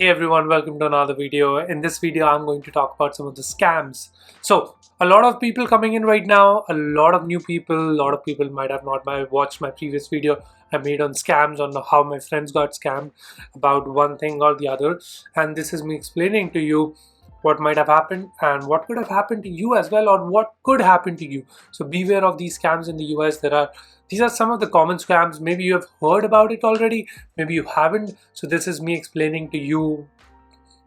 Hey everyone, welcome to another video. In this video, I'm going to talk about some of the scams. So, a lot of people coming in right now, a lot of new people, a lot of people might have not watched my previous video I made on scams, on how my friends got scammed about one thing or the other. And this is me explaining to you what might have happened and what could have happened to you as well, or what could happen to you. So beware of these scams in the US. These are some of the common scams. Maybe you have heard about it already, maybe you haven't. So this is me explaining to you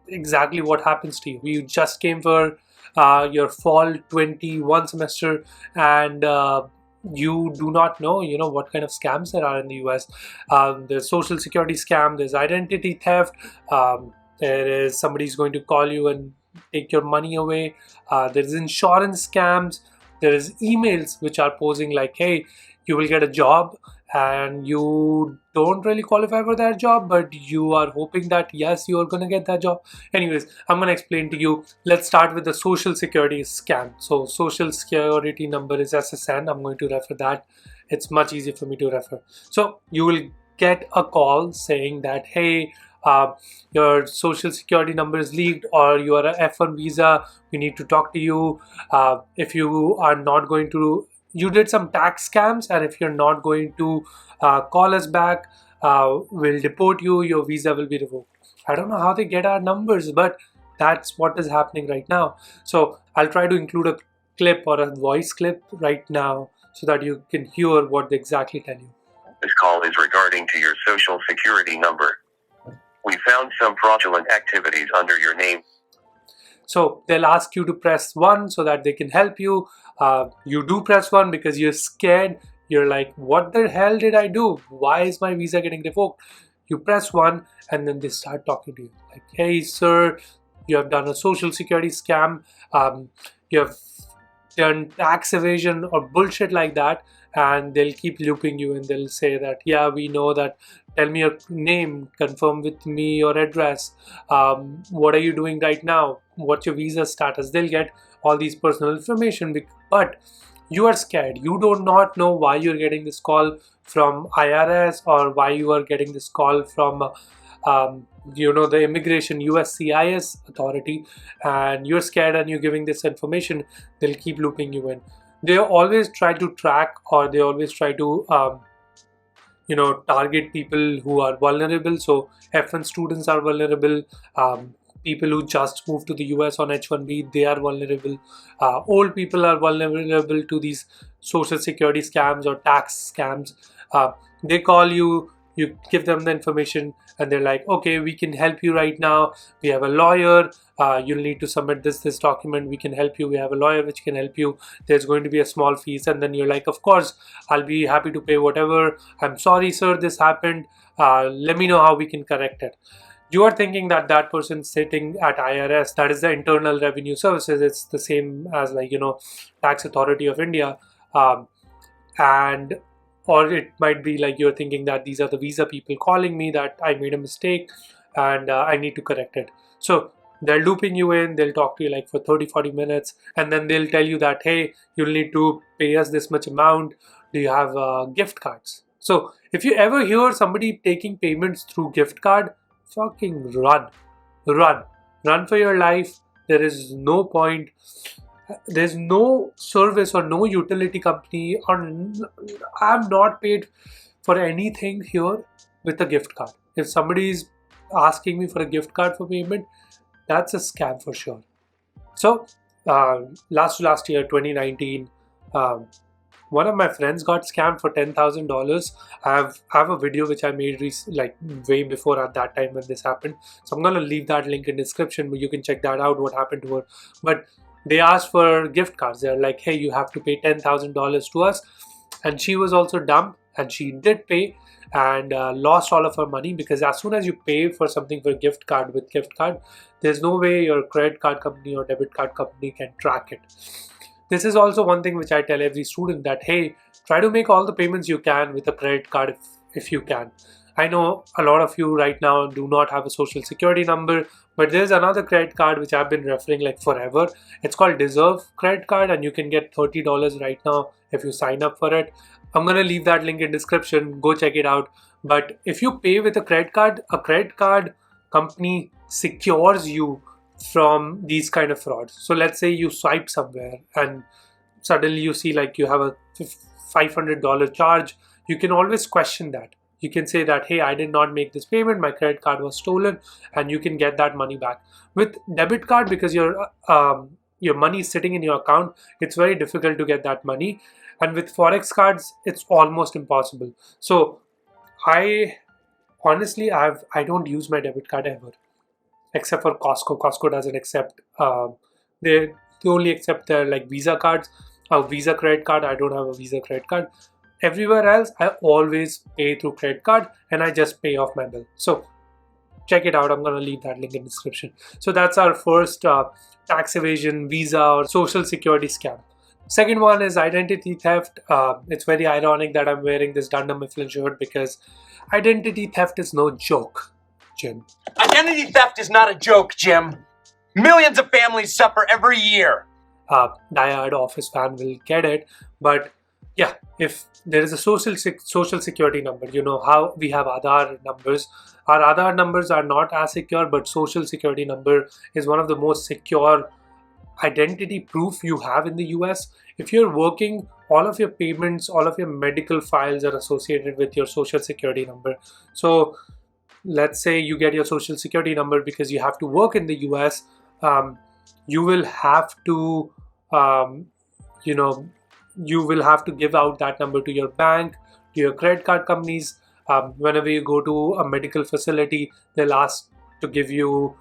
exactly what happens to you. You just came for your fall 21 semester, and you do not know what kind of scams there are in the US. There's social security scam, there's identity theft, there is somebody's going to call you and take your money away. There's insurance scams. There is emails which are posing like, hey, you will get a job, and you don't really qualify for that job, but you are hoping that yes, you are gonna get that job. Anyways, I'm gonna explain to you. Let's start with the social security scam. So social security number is SSN. I'm going to refer that. It's much easier for me to refer. So you will get a call saying that, hey, your social security number is leaked, or you are a F1 visa, we need to talk to you. If you are not going to, you did some tax scams, and if you're not going to call us back, we'll deport you, your visa will be revoked. I don't know how they get our numbers, but that's what is happening right now. So I'll try to include a clip or a voice clip right now so that you can hear what they exactly tell you. This call is regarding to your social security number. We found some fraudulent activities under your name. So they'll ask you to press 1 so that they can help you. You do press 1 because you're scared. You're like, what the hell did I do? Why is my visa getting revoked? You press 1 and then they start talking to you. Like, hey sir, you have done a social security scam. You have done tax evasion or bullshit like that. And they'll keep looping you, and they'll say that, yeah, we know that, tell me your name, confirm with me your address, what are you doing right now, what's your visa status. They'll get all these personal information, but you are scared. You do not know why you're getting this call from IRS, or why you are getting this call from the immigration USCIS authority, and you're scared and you're giving this information. They'll keep looping you in. They always try to track, or they always try to target people who are vulnerable. So F1 students are vulnerable. People who just moved to the US on H1B, they are vulnerable. Old people are vulnerable to these social security scams or tax scams. They call you, you give them the information, and they're like, okay, we can help you right now. We have a lawyer. You'll need to submit this document. We can help you. We have a lawyer which can help you. There's going to be a small fees. And then you're like, of course, I'll be happy to pay whatever. I'm sorry, sir, this happened. Let me know how we can correct it. You are thinking that that person sitting at IRS, that is the Internal Revenue Services. It's the same as Tax Authority of India. Or it might be like you're thinking that these are the visa people calling me, that I made a mistake and I need to correct it. So they're looping you in. They'll talk to you like for 30-40 minutes, and then they'll tell you that, hey, you'll need to pay us this much amount. Do you have gift cards? So if you ever hear somebody taking payments through gift card, fucking run for your life. There is no point. There's no service or no utility company, or I'm not paid for anything here with a gift card. If somebody is asking me for a gift card for payment, that's a scam for sure. So last year, 2019, one of my friends got scammed for $10,000. I have a video which I made way before at that time when this happened. So I'm gonna leave that link in description, but you can check that out, what happened to her. But they asked for gift cards. They're like, hey, you have to pay $10,000 to us. And she was also dumb, and she did pay, and lost all of her money, because as soon as you pay for something for a gift card with gift card, there's no way your credit card company or debit card company can track it. This is also one thing which I tell every student, that hey, try to make all the payments you can with a credit card if you can. I know a lot of you right now do not have a social security number, but there's another credit card which I've been referring like forever. It's called Deserve credit card, and you can get $30 right now if you sign up for it. I'm gonna leave that link in description. Go check it out. But if you pay with a credit card company secures you from these kind of frauds. So let's say you swipe somewhere and suddenly you see like you have a $500 charge. You can always question that. You can say that, hey, I did not make this payment, my credit card was stolen, and you can get that money back. With debit card, because your money is sitting in your account, it's very difficult to get that money. And with forex cards, it's almost impossible. So I honestly, I don't use my debit card ever, except for Costco. Costco doesn't accept. They only accept their like Visa cards, a Visa credit card. I don't have a Visa credit card. Everywhere else, I always pay through credit card, and I just pay off my bill. So check it out. I'm gonna leave that link in the description. So that's our first tax evasion, Visa or social security scam. Second one is identity theft. It's very ironic that I'm wearing this Dunder Mifflin shirt because identity theft is no joke, Jim. Identity theft is not a joke, Jim. Millions of families suffer every year. Diehard Office fan will get it, but yeah, if there is a social security number, you know how we have Aadhaar numbers. Our Aadhaar numbers are not as secure, but social security number is one of the most secure identity proof you have in the US. If you're working, all of your payments, all of your medical files are associated with your social security number. So let's say you get your social security number because you have to work in the US. You will have to you will have to give out that number to your bank, to your credit card companies. Whenever you go to a medical facility, they'll ask to give your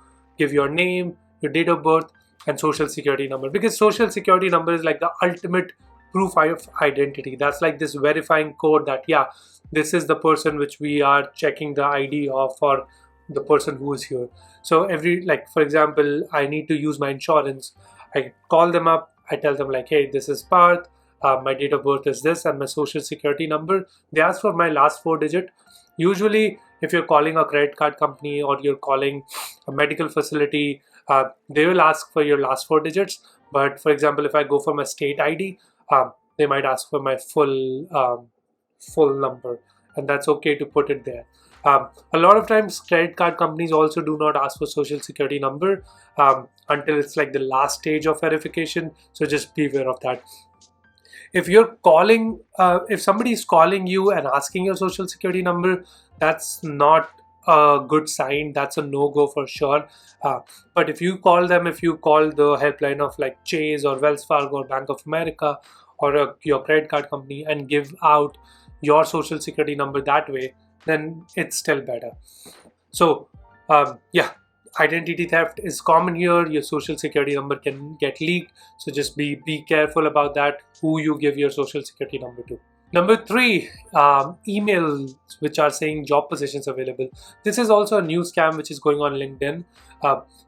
name, your date of birth, and social security number, because social security number is like the ultimate proof of identity. That's like this verifying code that, yeah, this is the person which we are checking the ID of, for the person who is here. So for example, I need to use my insurance. I call them up, I tell them like, hey, this is Parth, my date of birth is this, and my social security number. They ask for my last 4 digit. Usually if you're calling a credit card company or you're calling a medical facility, they will ask for your last 4 digits. But for example, if I go for my state ID, they might ask for my full number, and that's okay to put it there. A lot of times credit card companies also do not ask for social security number until it's like the last stage of verification. So just be aware of that. If you're calling, if somebody is calling you and asking your social security number, that's not a good sign. That's a no-go for sure. But if you call them, if you call the helpline of like Chase or Wells Fargo or Bank of America or your credit card company and give out your social security number that way, then it's still better. So yeah, identity theft is common here. Your social security number can get leaked, so just be careful about that, who you give your social security number to. Number 3, emails which are saying job positions available. This is also a new scam which is going on LinkedIn.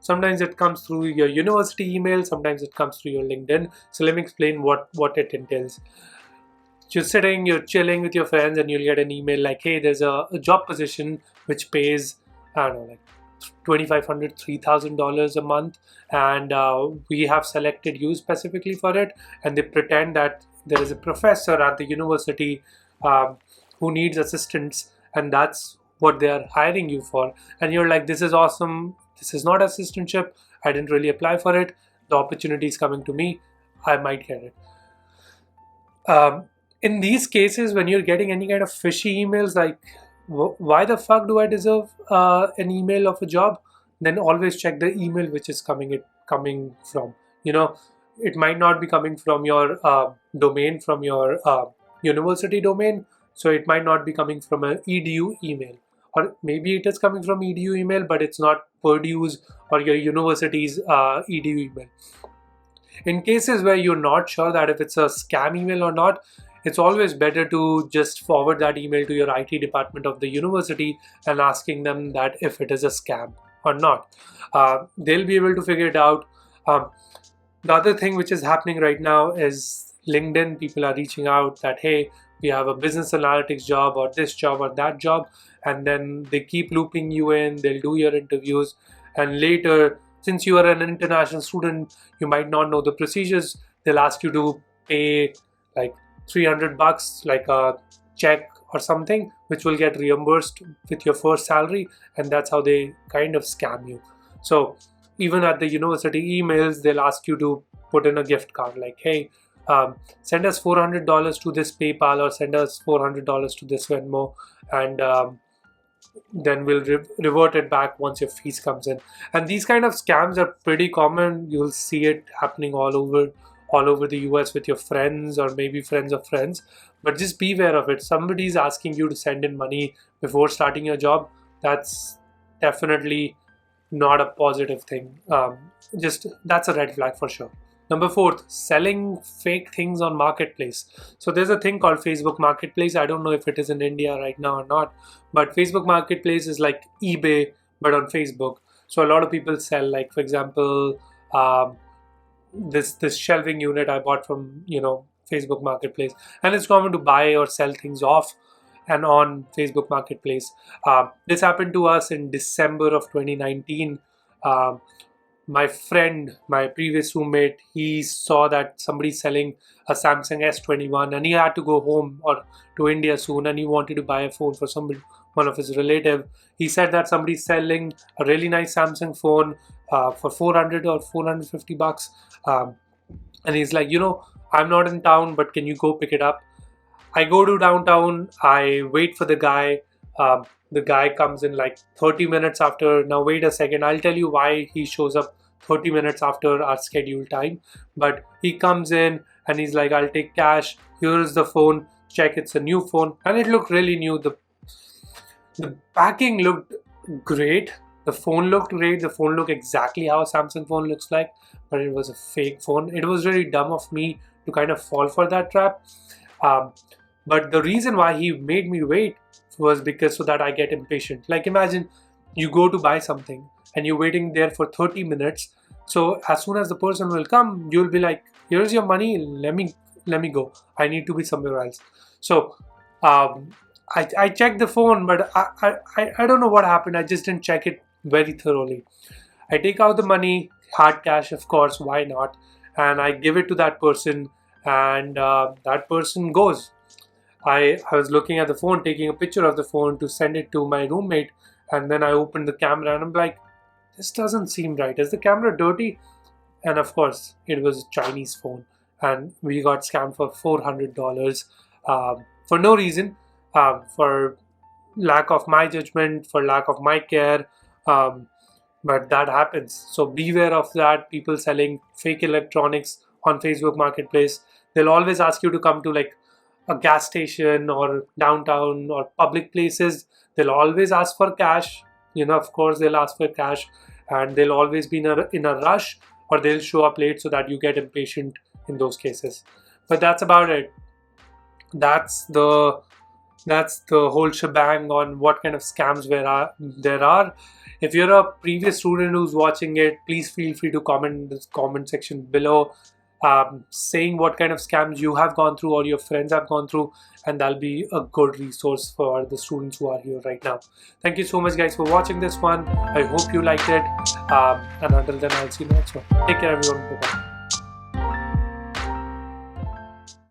Sometimes it comes through your university email, sometimes it comes through your LinkedIn. So let me explain what it entails. You're sitting, you're chilling with your friends, and you'll get an email like, hey, there's a job position which pays, I don't know, like $2,500, $3,000 a month, and we have selected you specifically for it. And they pretend that there is a professor at the university who needs assistants, and that's what they are hiring you for. And you're like, this is awesome, this is not assistantship, I didn't really apply for it, the opportunity is coming to me, I might get it. In these cases, when you're getting any kind of fishy emails like, why the fuck do I deserve an email of a job? Then always check the email which is coming from. It might not be coming from your domain, from your university domain. So it might not be coming from an edu email, or maybe it is coming from edu email, but it's not Purdue's or your university's edu email. In cases where you're not sure that if it's a scam email or not, it's always better to just forward that email to your IT department of the university and asking them that if it is a scam or not. They'll be able to figure it out. The other thing which is happening right now is LinkedIn. People are reaching out that, hey, we have a business analytics job or this job or that job, and then they keep looping you in. They'll do your interviews, and later, since you are an international student, you might not know the procedures. They'll ask you to pay like $300, like a check or something, which will get reimbursed with your first salary, and that's how they kind of scam you. So even at the university emails, they'll ask you to put in a gift card like, hey, send us $400 to this PayPal, or send us $400 to this Venmo, and then we'll revert it back once your fees comes in. And these kind of scams are pretty common. You'll see it happening all over the US with your friends, or maybe friends of friends. But just beware of it. Somebody's asking you to send in money before starting your job. That's definitely not a positive thing. That's a red flag for sure. Number 4, selling fake things on marketplace. So there's a thing called Facebook Marketplace. I don't know if it is in India right now or not, but Facebook Marketplace is like eBay but on Facebook. So a lot of people sell, like, for example, this shelving unit I bought from Facebook Marketplace, and it's common to buy or sell things off and on Facebook Marketplace. This happened to us in December of 2019. My friend, my previous roommate, he saw that somebody's selling a Samsung S21, and he had to go home or to India soon, and he wanted to buy a phone for one of his relative. He said that somebody's selling a really nice Samsung phone for 400 or 450 bucks. And he's like, I'm not in town, but can you go pick it up? I go to downtown, I wait for the guy. The guy comes in like 30 minutes after. Now wait a second, I'll tell you why he shows up 30 minutes after our scheduled time. But he comes in and he's like, I'll take cash, here's the phone, check, it's a new phone. And it looked really new. The packing looked great, the phone looked great, the phone looked exactly how a Samsung phone looks like, but it was a fake phone. It was really dumb of me to kind of fall for that trap. But the reason why he made me wait was because so that I get impatient. Like, imagine you go to buy something and you're waiting there for 30 minutes. So as soon as the person will come, you'll be like, here's your money, let me go. I need to be somewhere else. So I checked the phone, but I don't know what happened. I just didn't check it very thoroughly. I take out the money, hard cash, of course, why not? And I give it to that person, and that person goes. I was looking at the phone, taking a picture of the phone to send it to my roommate, and then I opened the camera and I'm like, this doesn't seem right. Is the camera dirty? And of course, it was a Chinese phone, and we got scammed for $400 for no reason, for lack of my judgment, for lack of my care. But that happens. So beware of that. People selling fake electronics on Facebook Marketplace. They'll always ask you to come to like a gas station or downtown or public places. They'll always ask for cash. Of course, they'll ask for cash, and they'll always be in a rush, or they'll show up late so that you get impatient in those cases. But that's about it. That's the whole shebang on what kind of scams there are. If you're a previous student who's watching it, please feel free to comment in the comment section below, saying what kind of scams you have gone through or your friends have gone through, and that'll be a good resource for the students who are here right now. Thank you so much, guys, for watching this one. I hope you liked it, and until then, I'll see you next one. Take care, everyone. Bye-bye.